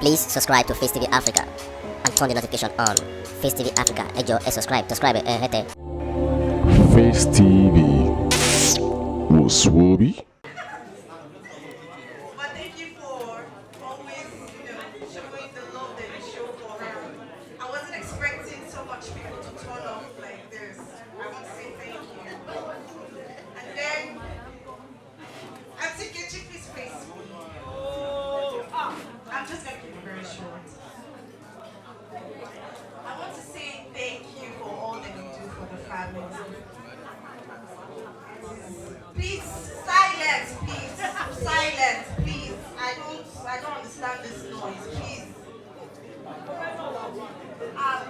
Please subscribe to Face TV Africa and turn the notification on. Face TV Africa, ẹ jọ̀ọ́, subscribe, hete. Face TV was Swoby. But thank you for always, showing the love that you show for her. I wasn't expecting so much people to turn up like this. I want to say thank you. And then, I'm Nkechi, please face me. I'm just going to keep it very short. I want to say thank you for all that you do for the family. Please, silence, please. Silence, please. I don't understand this noise, please.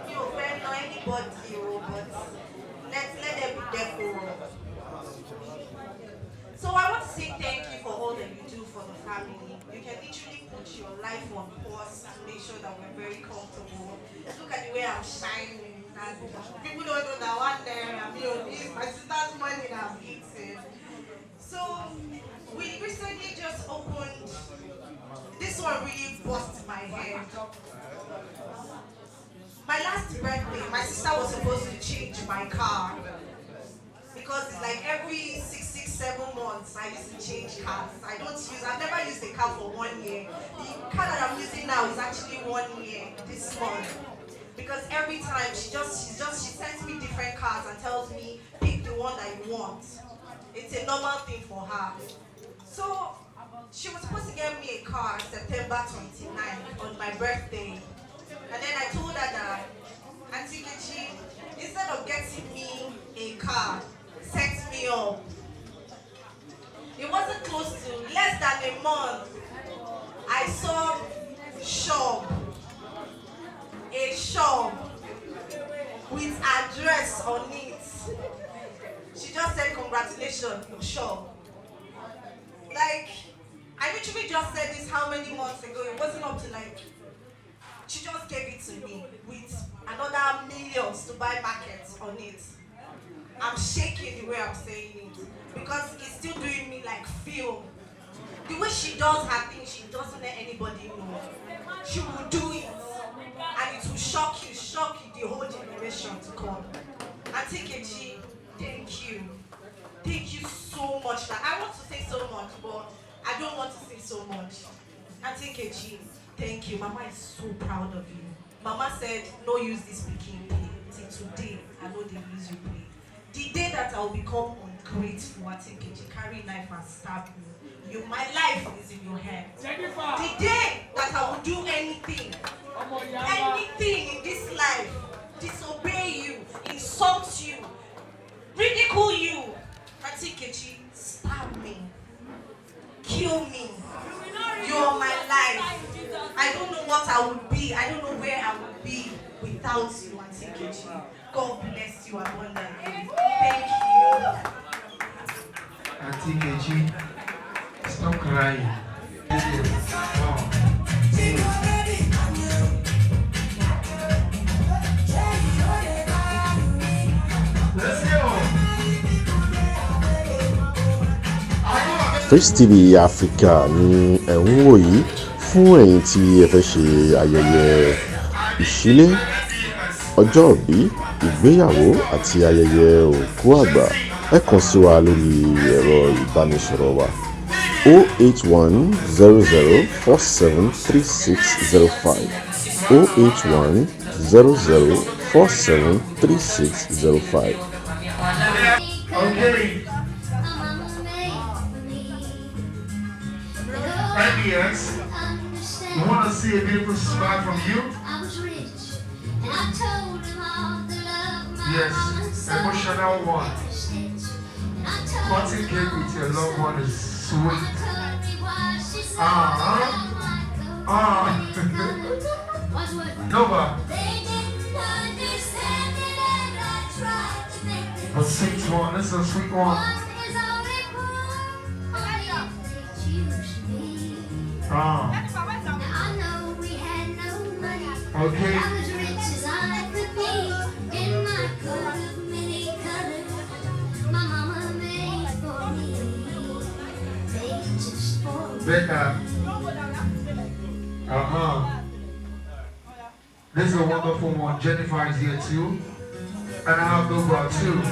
You offend not anybody, but let them be there for. So I want to say thank you for all that you do for the family. You can literally put your life on pause to make sure that we're very comfortable. Look at the way I'm shining. And people don't know that one day I'm this. My sister's money that I'm eating. So we recently just opened. This one really busted my head. My last birthday, my sister was supposed to change my car. Because it's like every 7 months I used to change cars. I've never used a car for 1 year. The car that I'm using now is actually 1 year this month. Because every time she sends me different cars and tells me, pick the one that you want. It's a normal thing for her. So she was supposed to get me a car September 29th on my birthday. And then I told her that, Auntie Nkechi, instead of getting me a car, set me up. It wasn't close to less than a month. I saw a shop with address on it. She just said, congratulations, your shop. Like, I literally just said this how many months ago? It wasn't up to she just gave it to me with another millions to buy markets on it. I'm shaking the way I'm saying it because it's still doing me like feel. The way she does her thing, she doesn't let anybody know. She will do it and it will shock you the whole generation to come. Auntie Nkechi, thank you. Thank you so much. I want to say so much, but I don't want to say so much. Auntie Nkechi, thank you. Mama is so proud of you. Mama said, no use this speaking play. Till today, I know they use you play. The day that I will become ungrateful, Auntie Nkechi, carry knife and stab me. My life is in your hands. The day that I will do anything in this life, disobey you, insult you, ridicule you, Auntie Nkechi, stab me, kill me. You're my life. I don't know what I would be. I don't know where I would be without you, Auntie Nkechi. God bless you abundantly. Thank you. Auntie Nkechi, stop crying. Let's go. Face TV Africa ni ẹ̀ ń wò yìí fún ẹ̀yin tí ẹ fẹ́ ṣe ayẹyẹ ìṣílé, ọjọ́ ìbí, ìgbéyàwó àti ayẹyẹ òkú àgbà. Ẹ kàn sí wa lórí ẹ̀rọ ìbánisọ̀rọ̀ wa 08100473605 08100473605. Okay. Yes. You want to see a beautiful smile from you? Yes, emotional one. Cutting cake with your loved one is sweet. Nova. A sweet one. This is a sweet one. Okay. Becca. This is a wonderful one. Jennifer is here too. And I have Nova too.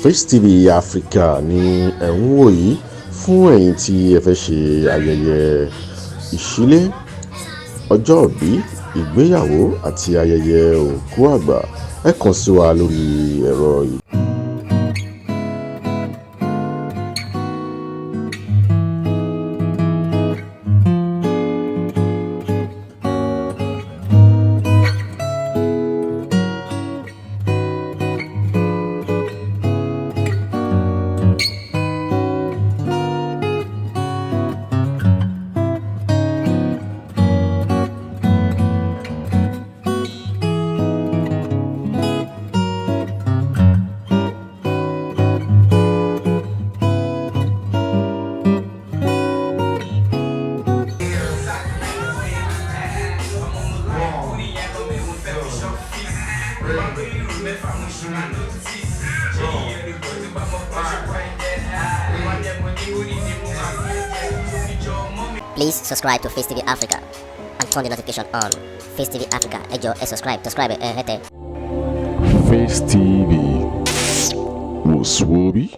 Facetv Africa ni ẹ̀ ń wò yìí fún ẹ̀yin tí ẹ fẹ́ ṣe ayẹyẹ ìṣílé, ọjọ́ ìbí, ìgbéyàwó àti ayẹyẹ òkú àgbà. Ẹ kàn sí wa lórí ẹ̀rọ yìí. Please subscribe to FaceTV Africa and turn the notification on. FaceTV Africa, ẹ jọ̀ọ́ ẹ subscribe hete. Face TV was Swoby.